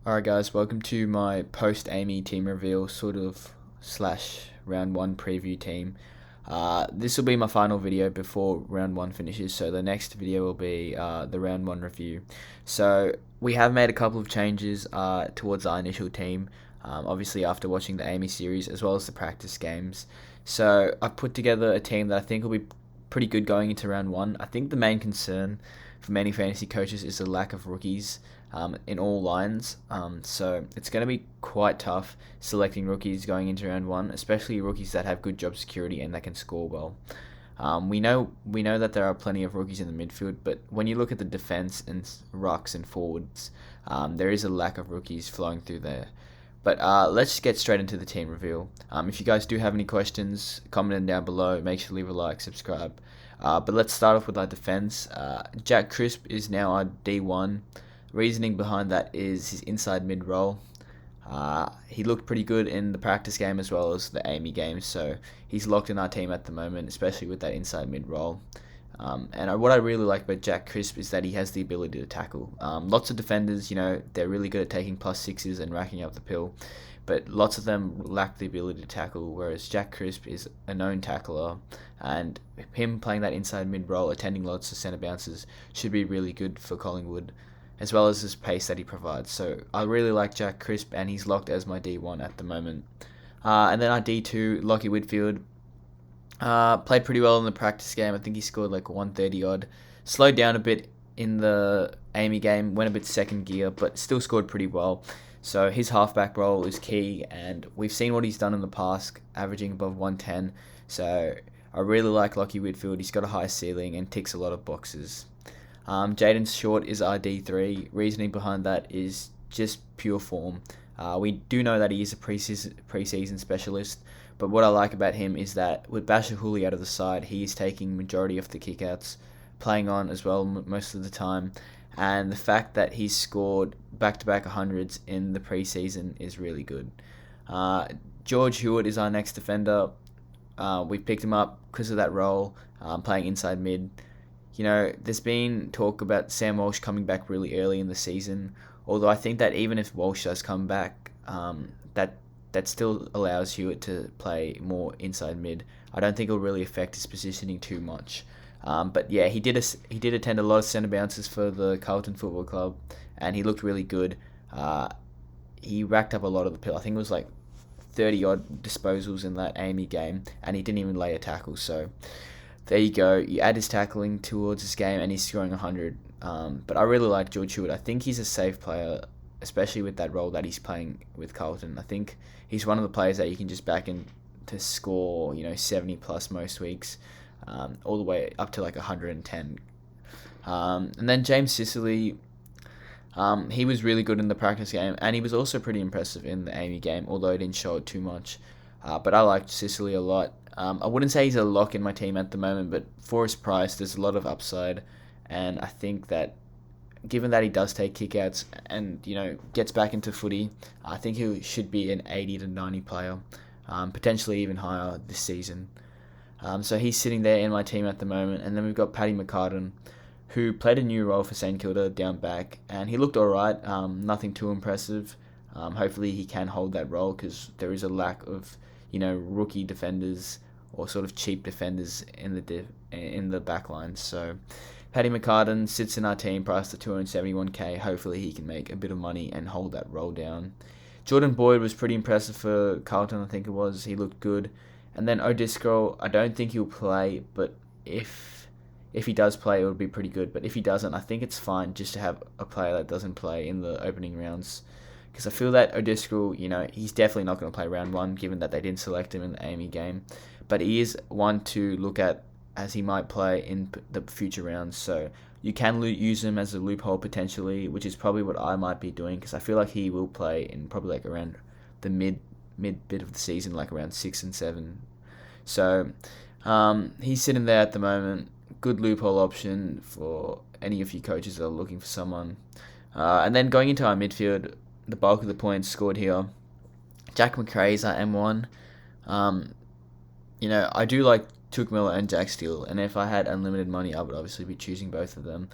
Alright guys, welcome to my post-Amy team reveal sort of slash round 1 preview team. This will be my final video before round 1 finishes, so the next video will be the round 1 review. So we have made a couple of changes towards our initial team, obviously after watching the Amy series as well as the practice games. So I've put together a team that I think will be pretty good going into round 1. I think the main concern for many fantasy coaches is the lack of rookies in all lines. So it's going to be quite tough selecting rookies going into round 1, especially rookies that have good job security and that can score well. We know that there are plenty of rookies in the midfield, but when you look at the defense and rucks and forwards, there is a lack of rookies flowing through there. But let's get straight into the team reveal. If you guys do have any questions, comment them down below. Make sure to leave a like, subscribe. But let's start off with our defense. Jack Crisp is now our D1. Reasoning behind that is his inside mid role. He looked pretty good in the practice game as well as the Amy game, so he's locked in our team at the moment, especially with that inside mid role. What I really like about Jack Crisp is that he has the ability to tackle. Lots of defenders, they're really good at taking +6s and racking up the pill, but lots of them lack the ability to tackle, whereas Jack Crisp is a known tackler, and him playing that inside mid role, attending lots of centre bounces, should be really good for Collingwood, as well as his pace that he provides. So I really like Jack Crisp, and he's locked as my D1 at the moment. And then our D2, Lockie Whitfield, played pretty well in the practice game. I think he scored like 130 odd. Slowed down a bit in the Amy game, went a bit second gear, but still scored pretty well. So his halfback role is key, and we've seen what he's done in the past, averaging above 110. So I really like Lockie Whitfield. He's got a high ceiling and ticks a lot of boxes. Jaden Short is our D3. Reasoning behind that is just pure form. We do know that he is a preseason specialist, but what I like about him is that with Basher Hooley out of the side, he is taking majority of the kickouts, playing on as well most of the time, and the fact that he's scored back-to-back 100s in the preseason is really good. George Hewitt is our next defender. We picked him up because of that role, playing inside mid. There's been talk about Sam Walsh coming back really early in the season, although I think that even if Walsh does come back, that still allows Hewitt to play more inside mid. I don't think it'll really affect his positioning too much. But yeah, he did attend a lot of centre bounces for the Carlton Football Club, and he looked really good. He racked up a lot of the pill. I think it was like 30 odd disposals in that Amy game, and he didn't even lay a tackle. So there you go. You add his tackling towards this game, and he's scoring 100. But I really like George Hewitt. I think he's a safe player, especially with that role that he's playing with Carlton. I think he's one of the players that you can just back in to score, 70 plus most weeks, all the way up to like 110. And then James Sicily, he was really good in the practice game, and he was also pretty impressive in the Amy game, although he didn't show it too much. But I liked Sicily a lot. I wouldn't say he's a lock in my team at the moment, but for his price, there's a lot of upside, and I think that given that he does take kickouts and gets back into footy, I think he should be an 80 to 90 player, potentially even higher this season. So he's sitting there in my team at the moment, and then we've got Paddy McCartan, who played a new role for St Kilda down back, and he looked alright, nothing too impressive. Hopefully he can hold that role, because there is a lack of rookie defenders or sort of cheap defenders in the back line. So Paddy McCartan sits in our team, priced at 271k. Hopefully he can make a bit of money and hold that role down. Jordan Boyd was pretty impressive for Carlton, I think it was. He looked good. And then O'Driscoll, I don't think he'll play, but if he does play, it would be pretty good. But if he doesn't, I think it's fine just to have a player that doesn't play in the opening rounds, because I feel that O'Driscoll, he's definitely not going to play round 1, given that they didn't select him in the Amy game. But he is one to look at, as he might play in the future rounds. So you can use him as a loophole potentially, which is probably what I might be doing, because I feel like he will play in probably like around the mid bit of the season, like around 6 and 7. So he's sitting there at the moment. Good loophole option for any of you coaches that are looking for someone. And then going into our midfield, the bulk of the points scored here. Jack McRae's our M1. I do like Touk Miller and Jack Steele, and if I had unlimited money, I would obviously be choosing both of them,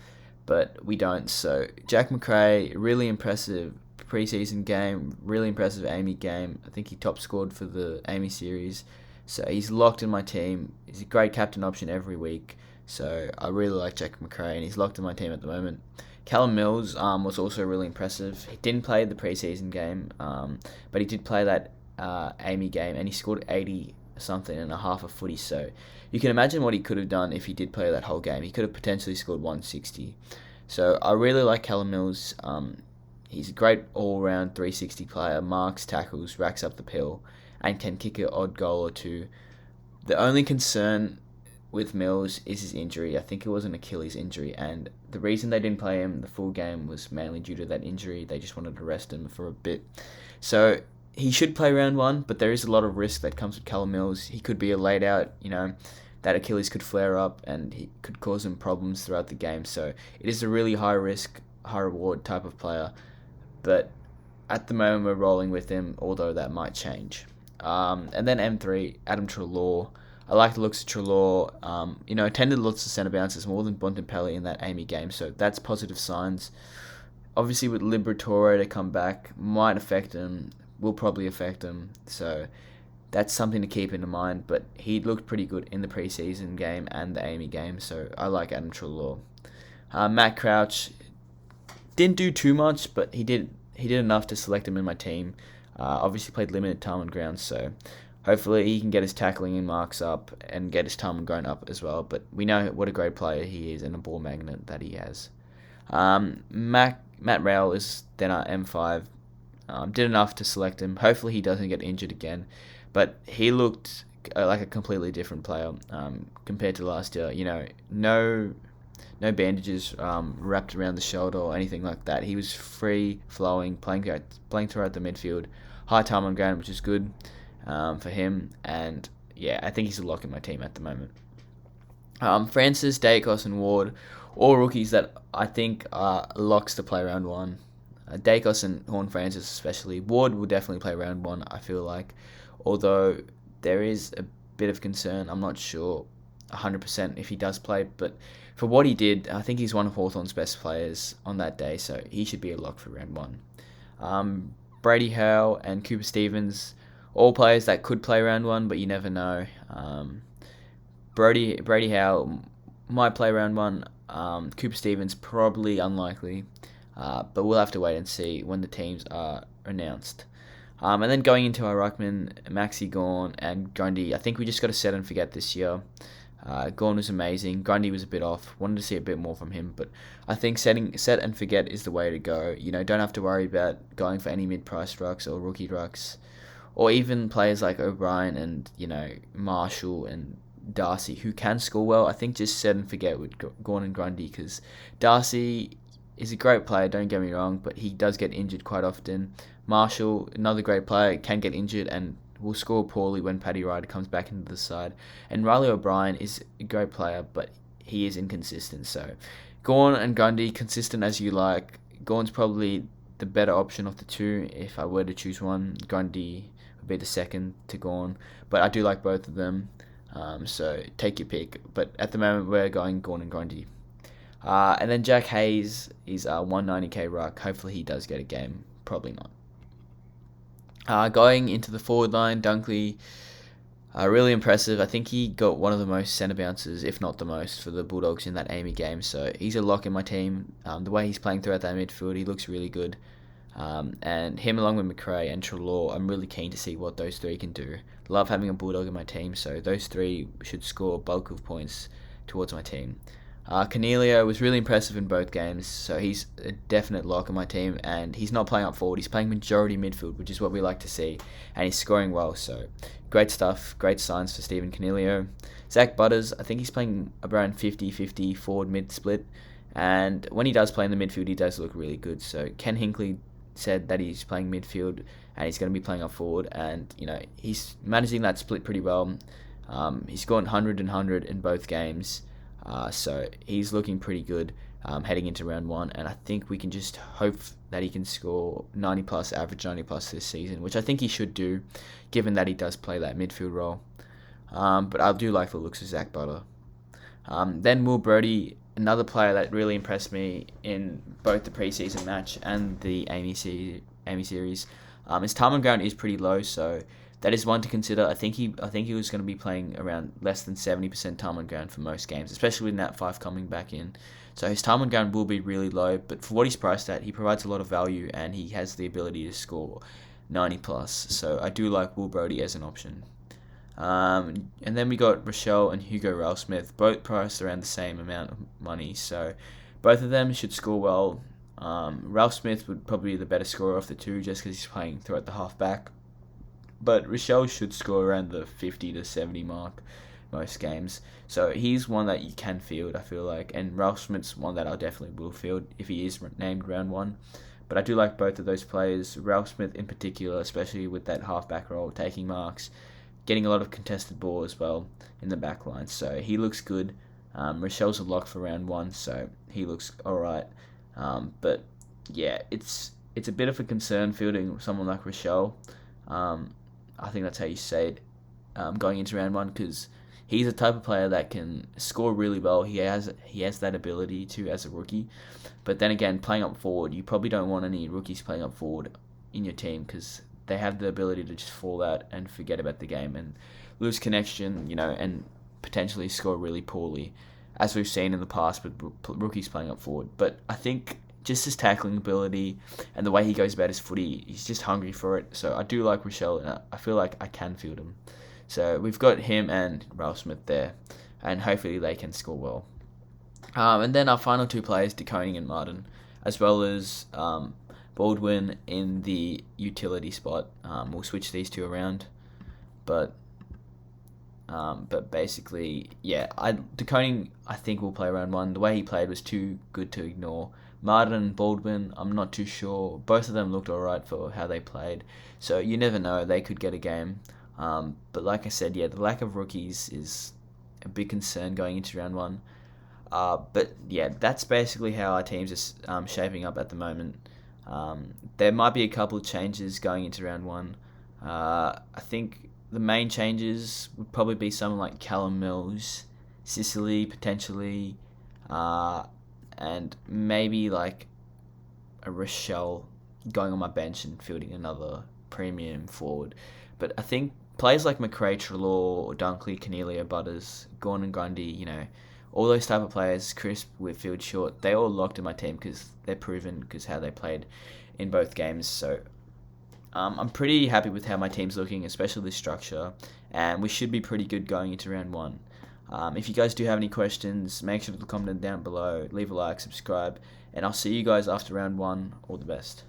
but we don't. So Jack McRae, really impressive preseason game. Really impressive AAMI game. I think he top scored for the AAMI series. So he's locked in my team. He's a great captain option every week. So I really like Jack McRae, and he's locked in my team at the moment. Callum Mills was also really impressive. He didn't play the preseason game, but he did play that AAMI game, and he scored 80 something and a half a footy. So you can imagine what he could have done if he did play that whole game. He could have potentially scored 160. So I really like Callum Mills. He's a great all-round 360 player, marks, tackles, racks up the pill, and can kick an odd goal or two. The only concern with Mills is his injury. I think it was an Achilles injury, and the reason they didn't play him the full game was mainly due to that injury. They just wanted to rest him for a bit. So he should play round one, but there is a lot of risk that comes with Callum Mills. He could be a laid out, that Achilles could flare up and he could cause him problems throughout the game. So it is a really high risk, high reward type of player. But at the moment we're rolling with him, although that might change. And then M3, Adam Treloar. I like the looks of Treloar. Attended lots of centre bounces, more than Bontempelli in that AAMI game, so that's positive signs. Obviously with Liberatore to come back, might affect him, will probably affect him, so that's something to keep in mind, but he looked pretty good in the preseason game and the AAMI game, so I like Adam Treloar. Matt Crouch didn't do too much, but he did enough to select him in my team. Obviously played limited time on ground, so hopefully he can get his tackling and marks up and get his time on ground up as well, but we know what a great player he is and a ball magnet that he has. Matt Rowell is then our M5. Did enough to select him. Hopefully he doesn't get injured again. But he looked like a completely different player compared to last year. No bandages wrapped around the shoulder or anything like that. He was free flowing, playing throughout the midfield. High time on ground, which is good for him. And yeah, I think he's a lock in my team at the moment. Francis, Dacos, and Ward, all rookies that I think are locks to play round one. Dacos and Horn-Francis especially. Ward will definitely play round one, I feel like. Although there is a bit of concern. I'm not sure 100% if he does play, but for what he did, I think he's one of Hawthorn's best players on that day, so he should be a lock for round one. Brady Howe and Cooper Stevens, all players that could play round one, but you never know. Brady Howe might play round one. Cooper Stevens probably unlikely, but we'll have to wait and see when the teams are announced. And then going into our ruckman, Maxi Gawn and Grundy, I think we just got to set and forget this year. Gawn was amazing. Grundy was a bit off. Wanted to see a bit more from him, but I think set and forget is the way to go. Don't have to worry about going for any mid-priced rucks or rookie rucks, or even players like O'Brien and Marshall and Darcy who can score well. I think just set and forget with Gawn and Grundy, because Darcy is a great player, don't get me wrong, but he does get injured quite often. Marshall, another great player, can get injured and will score poorly when Paddy Ryder comes back into the side. And Riley O'Brien is a great player, but he is inconsistent. So Gawn and Grundy, consistent as you like. Gawn's probably the better option of the two. If I were to choose one, Grundy would be the second to Gawn. But I do like both of them, so take your pick. But at the moment, we're going Gawn and Grundy. And then Jack Hayes is a 190k ruck. Hopefully he does get a game. Probably not. Going into the forward line, Dunkley, really impressive. I think he got one of the most centre bounces, if not the most, for the Bulldogs in that AAMI game. So he's a lock in my team. The way he's playing throughout that midfield, he looks really good. And him along with McRae and Treloar, I'm really keen to see what those three can do. Love having a Bulldog in my team, so those three should score a bulk of points towards my team. Cornelio was really impressive in both games, so he's a definite lock in my team, and he's not playing up forward, he's playing majority midfield, which is what we like to see, and he's scoring well, so great stuff, great signs for Stephen Cornelio. Zach Butters, I think he's playing around 50-50 forward mid split, and when he does play in the midfield, he does look really good. So Ken Hinkley said that he's playing midfield, and he's going to be playing up forward, and he's managing that split pretty well. He's scored 100 and 100 in both games. So he's looking pretty good heading into round one, and I think we can just hope that he can score 90 plus, average 90 plus this season, which I think he should do, given that he does play that midfield role. But I do like the looks of Zach Butter. Then Will Brodie, another player that really impressed me in both the preseason match and the AAMI Amy series. His time on ground is pretty low, so that is one to consider. I think he was going to be playing around less than 70% time on ground for most games, especially with Nat 5 coming back in. So his time on ground will be really low, but for what he's priced at, he provides a lot of value and he has the ability to score 90 plus. So I do like Will Brodie as an option. And then we got Rochelle and Hugo Ralphsmith, both priced around the same amount of money. So both of them should score well. Ralphsmith would probably be the better scorer of the two just because he's playing throughout the half back. But Rochelle should score around the 50 to 70 mark most games. So he's one that you can field, I feel like. And Ralphsmith's one that I definitely will field if he is named round one. But I do like both of those players. Ralphsmith in particular, especially with that half-back role, taking marks, getting a lot of contested ball as well in the back line. So he looks good. Rochelle's a lock for round one, so he looks alright. But yeah, it's a bit of a concern fielding someone like Rochelle. I think that's how you say it, going into round one, because he's a type of player that can score really well. He has that ability to as a rookie. But then again, playing up forward, you probably don't want any rookies playing up forward in your team because they have the ability to just fall out and forget about the game and lose connection, and potentially score really poorly, as we've seen in the past with rookies playing up forward. But I think just his tackling ability and the way he goes about his footy, he's just hungry for it. So I do like Rochelle, and I feel like I can field him. So we've got him and Ralphsmith there, and hopefully they can score well. And then our final two players, De Koning and Martin, as well as Baldwin in the utility spot. We'll switch these two around, but basically, yeah, De Koning I think will play round one. The way he played was too good to ignore. Martin and Baldwin, I'm not too sure. Both of them looked alright for how they played. So you never know, they could get a game. But like I said, yeah, the lack of rookies is a big concern going into round one. But yeah, that's basically how our teams are shaping up at the moment. There might be a couple of changes going into round one. I think the main changes would probably be someone like Callum Mills, Sicily potentially, and maybe like a Rochelle going on my bench and fielding another premium forward. But I think players like McRae, Treloar, Dunkley, Cornelia, Butters, Gordon, Grundy, all those type of players, Crisp, Whitfield, Short, they all locked in my team because they're proven because how they played in both games. So I'm pretty happy with how my team's looking, especially the structure, and we should be pretty good going into round one. If you guys do have any questions, make sure to comment down below, leave a like, subscribe, and I'll see you guys after round one. All the best.